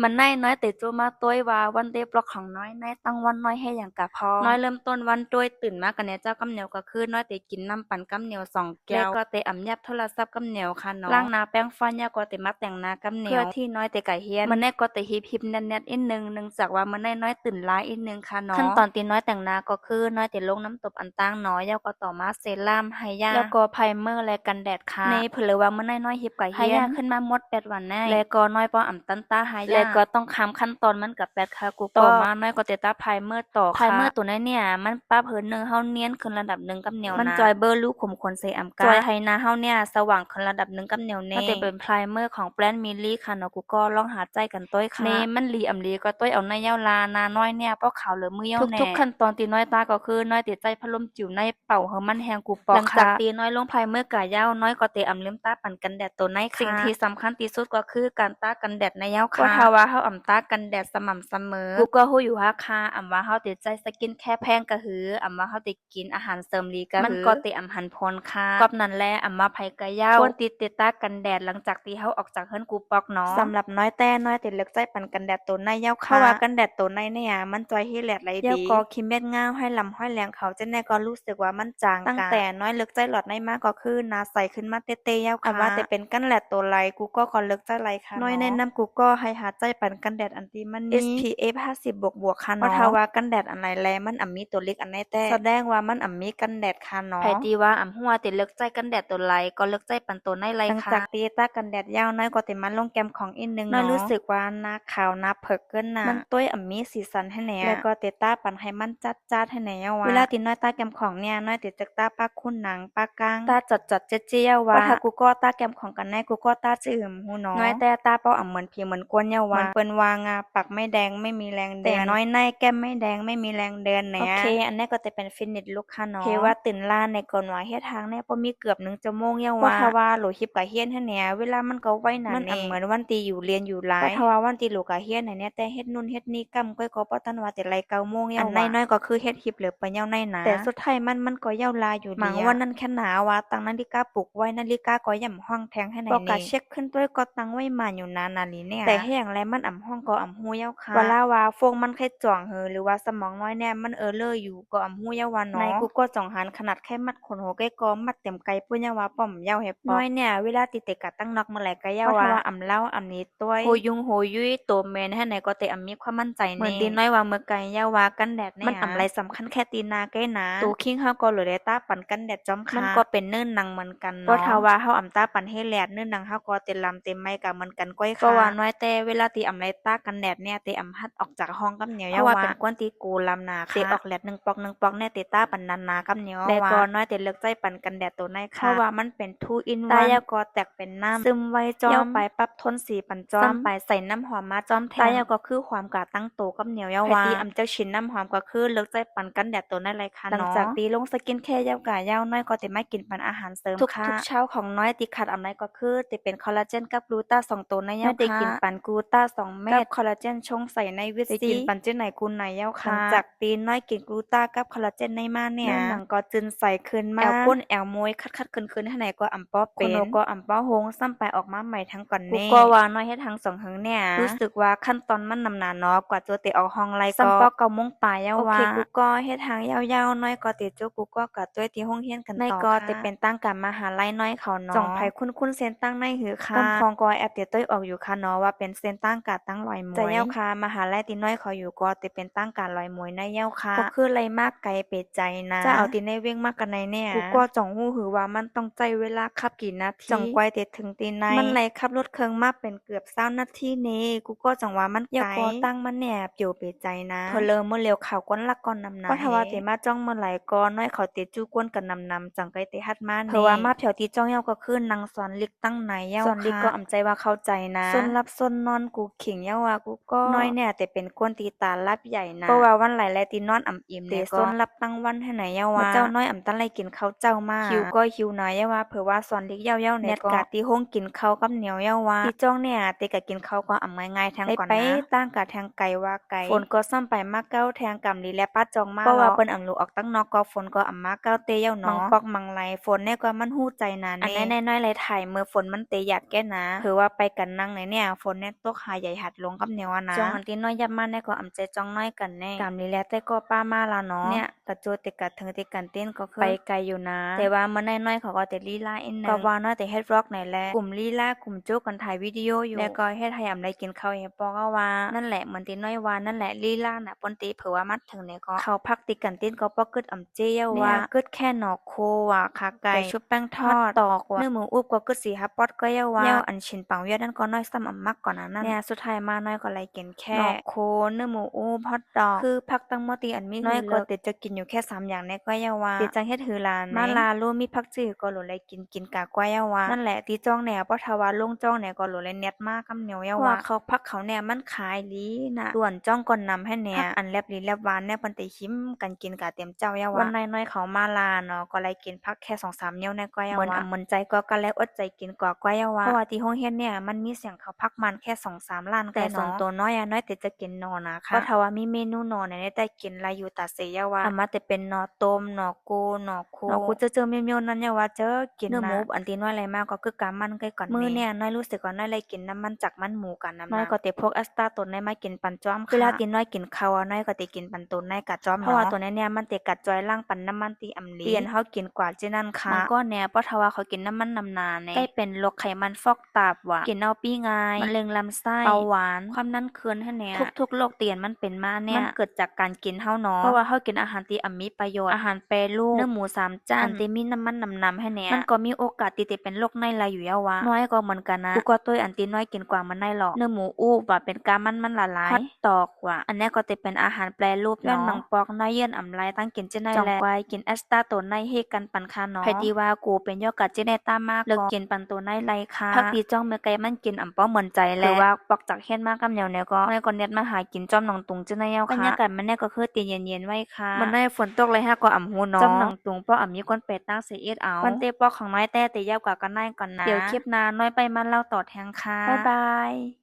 มันน้อยน้อยแต่โจมาต้วยว่าวันเดย์บล็อกของน้อยในตั้งวันน้อยให้อย่างกะพอน้อยเริ่มต้นวันด้วยตื่นมากันเนี่ยเจ้ากำเหนียวก็คือน้อยแต่กินน้ำปั่นกำเหนียว2แก้วแล้วก็แต่อำยับโทรศัพท์กำเหนียวค่ะเนาะล้างหน้าแปรงฟันยาก็แต่มาแต่งหน้ากำเหนียวเพื่อที่น้อยแต่กะเฮียนมันแน่ก็แต่ฮิบๆแน่นๆอีกนึงเนื่องจากว่ามันน้อยตื่นหลายอีกนึงค่ะเนาะขั้นตอนที่น้อยแต่งหน้าก็คือน้อยแต่ลงน้ำตบอันต่างน้อยแล้วก็ต่อมาเซรั่มไฮยาแล้วก็ไพรเมอร์และกันแดดค่ะในเผลอว่ามันน้อยฮิบกะเฮียนไฮยาขึ้นมาหมด8วันแน่แล้วก็น้อยปออำตันตาไฮยาแล้วก็ต้องค้ำขั้นตอนมันกับ8ค่ะกูต่อมาน้อยก็เตตาไพรเมอร์ต่อค่ะไพรเมอร์ตัวนั้นเนี่ยมันปรับเหินเนื้อเฮาเนียนขึ้นระดับหนึ่งกับเหนียวนะมันจอยเบอร์ลูกขมขนใส่อำกาจอยให้หน้าเฮาเนี่ยสว่างขึ้นระดับหนึ่งกับเหนียวแน่ก็จะเป็นไพรเมอร์ของแบรนด์มิลลี่ค่ะเนาะกูก็ลองหาใจกันต้อยค่ะนี่มันลีอำลีก็ต้อยเอาในยาวลานาน้อยเนี่ยเพราะขาวเหลือมือยาวแน่ทุกๆขั้นตอนที่น้อยตาก็คือน้อยติดใจพัดลมจิ๋วในเป่าเฮามันแฮงกูปอกค่ะหลังจากตีน้อยลงไพรเมอร์กะยาวน้อยก็เตอำลืมตาปั่นกันแดดตัวในค่ะสิ่งที่สำคัญที่สุดก็คือการตากันแดดในยาวค่ะก็ถ้าว่าเฮาอำตากันแดดสม่ำเสมอกูก็ฮู้อยู่ว่าค่ะอำว่าเฮาติดใจสกินแค่แพงก็หืออำว่าเฮาติกินอาหารเสริมลีก็หือมันก็ติอำหันพรค่ะกอบนั้นแลอำว่าไผกะยาวควรติดตากันแดดหลังจากที่เฮาออกจากเรือนกูปอกเนาะสำหรับน้อยแต่น้อยติเลือกใจปั่นกันแดดตัวในยาวค่ะเพราะว่ากันแดดตัวในเนี่ยมันจอยให้แลดไหลดียาวก็คิมเม็ดงามให้ลำห้อยแหลงเขาจังได๋ก็รู้สึกว่ามันจางตั้งแต่น้อยเลือกใจหลอดในมาก็คือหน้าใสขึ้นมาเตๆยาวค่ะอำว่าแต่เป็นกันแดดตัวไหลกูก็ขอเลือกใจไหลค่ะน้อยแนะนำกูก็ให้หาใจปั่นกันแดดอันที่มันมี SPF 50บวกๆค่ะเนาะเพราะถ้าว่ากันแดดอันไหนแลมันมีตัวเล็กอันไหนแต่แสดงว่ามันมีกันแดดค่ะเนาะไผที่ว่าฮู้ว่าติเลือกใจกันแดดตัวไหลก็เลือกใจปั่นตัวในไหลค่ะหลังจากที่ตากันแดดยาวน้อยก็ติมันลงแก้มของอีกนึงเนาะน้อยรู้สึกว่าหน้าขาวหน้าเผิกเกินน่ะมันต้วยมีสีสันให้แหน่แล้วก็ติตาปั่นให้มันจัดๆให้แหน่ว่าเวลาที่น้อยตาแก้มของเนี่ยน้อยติจักตาปากคุ้นหนังปากกลางตาจดๆเจี้ยๆว่าถ้ากูก็ตาแก้มของกันแน่กูก็ตาจื้อหูเนาะน้อยแต่ตาเป้าเหมือนผีเหมือนกวนเยาว่าเหมือนเปิ้นว่างาปากไม่แดงไม่มีแรงเดินแต่น้อยในแก้มไม่แดงไม่มีแรงเดินแหน่โอเคอันนี้ก็จะเป็นฟิตเนสลุกค่ะเนาะโอเคว่าตื่นล้าในก่อนว่าเฮ็ดทางแน่บ่มีเกือบ1ชั่วโมงเยาว่าถ้าว่าโหลหิบกะเฮียนแท้แหน่เวลามันก็ไวนั่นมันเหมือนวันที่อยู่เรียนอยู่หลายถ้าว่าวันที่โหลกะเฮียนเนี่ยแต่เฮ็ดนู่นเฮ็ดนี่กำก้อยก็บ่ทันว่าแต่ไล9โมงเยาว่าอันน้อยๆก็คือเฮ็ดหิบเหลือไปยาวในนะแต่สุดท้ายมันก็ยาวลาอยู่ดีวันนั้นแค่หนาว่าตั้งนาฬิกาปลุกไว้นาฬิกาก็ย่ำห้องแทงให้ไหนนี่ก็เช็คขึ้นด้วยก็ตั้งไว้มาอยู่นานนาลีเนี่ยแต่ให้อย่างไรมันห้องก็ฮู้ยาวค่ะเวลาว่าฟงมันไข้จ่องหรือว่าสมองน้อยแน่มันเลออยู่ก็ฮู้ยาวว่าเนาะในกูก็จ่องหันขนาดแค่มัดขนหัวใกล้ก็มัดเต็มไกปุ้นยาวว่าป้อมยาวให้ปอน้อยเนี่ยเวลาติเตกะตั้งนอกเมื่อไหร่ก็ยาวว่าเล่านี้ต้วยโหยุงโหยุยตัวแม่นให้ไหนก็แต่มีความมั่นใจเหมือนตีน้อยว่าเมื่อไกยาวว่ากันแดดเนี่ยมันไรสำคัญแค่ตีนาใกล้นะตูคิงเฮาก็เลยได้ตาปั่นกันแดดจอมค่ะมันก็เป็นเนิ่นหนังเหมือนกันเนาะเพราะถ้าว่าเฮาตาปั่นให้แลดเนิ่นหนังเฮาก็เต็มลำเต็มไม้ก็เหมือนกันก้อยค่ะก็ว่าน้อยแต่เวลาตีไรตากันแดดเนี่ยติหัดออกจากห้องกับเหนียวยาวว่าเป็นกวนตีกูลำนาค่ะติออกแลด1 ปอกเนี่ยติตาปั่นนานๆกับเหนียวแล้วก็น้อยติเลือกใจปั่นกันแดดตัวในค่ะเพราะว่ามันเป็น 2 in 1ตายาวก็แตกเป็นน้ำซึมไวจอมไปปรับทนสีปั่นจอมซ้ำไปใส่น้ำหอมมาจอมแทนตายาวก็คือความกะตั้งโตกับเหนียวยาวว่าตีเจ้าชิ้นน้ำหอมก็คือเลือกใจปั่นกันแดดตัวในเลยค่ะเนาะหลังจากตีลงสกินแคร์ยาวกะยาวน้อยก็ติมากินปั่นอาหารเสริมค่ะทุกเช้าของน้อยติขาดอันใดก็คือติเป็นคอลลาเจนกับกลูตา2ตัวในยาวค่ะได้กินปั่นกลูตา2 เม็ดกับคอลลาเจนชงใส่ในวิตซีได้กินปั่นจื้อไหนกูไหนยาวค่ะหลังจากตีน้อยกินกลูตากับคอลลาเจนในมาเนี่ยหนังก็จึนใสขึ้นมาแอวก้นแอวมวยคัดๆขึ้นๆให้ไหนก็ป้อเป็นคนก็ป้อโฮงซ้ำไปออกมาใหม่ทั้งก่อนแน่กูก็ว่าน้อยเฮ็ดทั้ง2หึงเนี่ยรู้สึกว่าขั้นตอนมันนำหนาเนาะกว่าจะเตออกห้องไลก็ซ้ำปอ9 โมงปลายยาวว่าโอเคกูก็เฮ็ดทางยาวๆน้อยก็ติโจกูก็กะต้วยที่โรงเรียนกันต่อในก็ติเป็นตั้งการมหาลัยน้อยเขาเนาะจ่องไผคุ้นๆเส้นตั้งในหือค่ะกำพองก็แอบติต้วยออกอยู่ค่ะเนาะว่าเป็นเส้นตั้งกะตั้งลอยมวยจะยาวค่ะมหาลัยที่น้อยเขาอยู่ก็ติเป็นตั้งการลอยมวยในยาวค่ะก็คือไรมากไกลเปใจนะจะเอาติในเว้งมากกันในเนี่ยกูก็จ่องฮู้หือว่ามันต้องใจเวลาขับกี่นาทีจ่องกวยติถึงตีในมันไหลขับรถเครื่องมาเป็นเกือบ20นาทีนี่กูก็จ่องว่ามันไกลก็ตั้งมันแหนบอยู่เปใจนะพอเริ่มมื้อเร็วเขาก้นละก่อนนำนาก็ถ้าว่าติมาจ้องเมื่อไหร่ก็น้อยเขาติจู้ก้นกันนำจังไกติฮัดมาเพราะว่ามาเผียวที่จ้องเยาก็คือนางสอนลิกตั้งไหนเยาสอนลิกก็อำใจว่าเข้าใจนะส่วนรับส่วนนอนกูขิงเยาว่ากูก็น้อยเนี่ยแต่เป็นกวนตีตาลับใหญ่นะเพราะว่าวันไหลแลตีนอนอำอิ่มเนี่ยก็ส่วนรับตั้งวันให้ไหนเยาว่าเจ้าน้อยอำตั้งไรกินข้าวเจ้ามาหิวก็หิวน้อยเยาว่าเผื่อว่าสอนลิกเยาๆเนี่ยก็ตีห้องกินข้าวกับเหนียวเยาว่าที่จ้องเนี่ยติก็กินข้าวก็อำง่ายๆทั้งก่อนนะไปตั้งกะแทงไก่ว่าไก่ฝนก็ซ้ำไปมาเก้าแทงกำลีและป้าจองมาเพราะว่าเปิ้นอำลูกออกตั้งนอกก็ฝนก็อำมาเก้าเตเยาเนาะมังปอกมังไหลฝนเนี่ยก็มันฮู้ใจนะอันน้อยๆเลยถ่ายเมื่อฝนมันเตหยาดแก่นะถือว่าไปกันนั่งเนี่ยฝนเนี่ยตกห าใหญ่หัดลงกับแนวนะจ้องอันที่น้อยยับมาแน่ก็อำใจจ้องน้อยกันแน่กามลีแลแต่ก็ป้ามาละเนาะเนี่ยกระโจดแต่กัดถึงแต่กันเต้นก็คือไปไกลอยู่นะแต่ว่ามันน้อยๆเขาก็แต่ลีลาอินนะก็ว่าน้อยแต่เฮ็ดร็อกไหนแหละกลุ่มลีลากลุ่มโจ๊กกันถ่ายวิดีโออยู่แล้วก็เฮ็ดให้อำได้กินข้าวให้ปอก็ว่านั่นแหละเหมือนที่น้อยว่านั่นแหละลีลาน่ะปนติเผื่อว่ามัดถึงเนี่ยก็เขาพักติกันเต้นก็ปอกึดอำเจียวว่า กึดแค่หนอกโคว่าขาไก่ชุบแป้งทอดตอกว่าเนื้อหมูอุบก็กึด4 5 ปอดก็เยาว่าอันชินปังเวียดนั่นก็น้อยซ้ำอำมักก่อนนั้นเนี่ยสุดท้ายมาน้อยก็เลยกินแค่หนอกโคเนื้อหมูอุบฮอทดอกคือผักตั้งหม้อตีอันมีน้อยก็ติดจะกินอยู่แค่3อย่างในก็เยาว่าติดจังเฮ็ดหือลานมาลาโลมีผักจื้อก็หลเลยกินกะกว่าเยาว่านั่นแหละที่จ้องแนวเพราะทว่าลงจ้องแนวก็หลเลยเน็ตมากกำเหนียวเยาว่าเขาผักเขาแนวมันขายลีน่ะด่วนจ้องก่อนนำให้แนวอันแลบลีแลบหวานแนวเปิ้นติหิมกันกินกะเต็มเจ้าเยาว่าวันน้อยๆเขามาลาเนาะก็เลยกินผักแค่ 2-3 นิ้วในก้อยเหมือนเหมือนใจก็แล้วอดใจกินกว่าก้อยว่าเพราะว่าที่โรงเรียนเนี่ยมันมีเสียงเขาพักมันแค่ 2-3 ล้านแต่ส่วนตัวน้อยน้อยแต่จะกินนอนะคะเพราะถ้าว่ามีเมนูนอเนี่ยได้กินลายอยู่ตาเสียว่าอามาแต่เป็นนอต้มนอโกนอโคเจอเมียวๆนั้นเนี่ยว่าเจอกินเนื้อหมูอันที่น้อยอะไรมากก็คือกามันใกล้ก่อนมื้อเนี่ยน้อยรู้สึกว่าน้อยเลยกินน้ำมันจากมันหมูกันน้อยก็แต่พวกแอสตาตนได้มากินปันจ้อมคือแล้วที่น้อยกินข้าวน้อยก็แต่กินปันตนน้อยกัดจ้อมเพราะว่าตัวนี้เนี่ยมันแต่กัดจอยล่างปันน้ำมันตีอำลีเปลี่ยนเฮากินกว่าเจนั่นค่ะมันก็แน่เพราะถ้าว่าเขากินน้ำมันนำนาเนี่ยได้เป็นโรคไขมันฟอกตับว่ะกินเอาปี้ง่ายมะเร็งลำไส้เบาหวานความดันเคือนให้แน่ทุกโรคเตียนมันเป็นมาเนี่ยมันเกิดจากการกินเฮาเนาะเพราะว่าเฮากินอาหารที่มีประโยชน์อาหารแปรรูปเนื้อหมู3จานอันที่มีน้ำมันนำให้แน่มันก็มีโอกาสที่จะเป็นโรคในลายอยู่ยาวะน้อยก็เหมือนกันนะกูก็ตัวอันที่น้อยกินกว่ามันได้หรอกเนื้อหมูอูบว่าเป็นกามันละลายฮอตดอกว่ะอันนี้ก็จะเป็นอาหารแปรรูปเนาะย้อนหนังปอกน้อยเยื่นอำไรตั้งกินเจได้แลกวกินแอสตาโตนในเฮกันปันคาเนาะไผดีว่ากูเป็นยอกัดเจได้ตามมากเลิกกินปันตัวในไรค่ะพักดีจ้องเมื่อไกลมันกินอ่ำป้อเหมือนใจแล้วหรือว่าปอกจากเฮ็ดมากกำเหนียวเนี่ยก็ในก่อนเน็ตมาหากินจ้อมหนองตุงเจได้ยาวค่ะบรรยากาศมันเนี่ยก็คือตีเย็นๆไว้ค่ะมันได้ฝนตกเลยฮะก็อ่ำหูเนาะจ้อมหนองตุงป้ออ่ำมีคนเป็ดตั้งเสียเอ็ดเอาวันเตปอกของน้อยแต่เยาวกว่ากันได้ก่อนนะเดี๋ยวคลิปหน้าน้อยไปมันเล่าต่อแทงค่ะบ๊ายบาย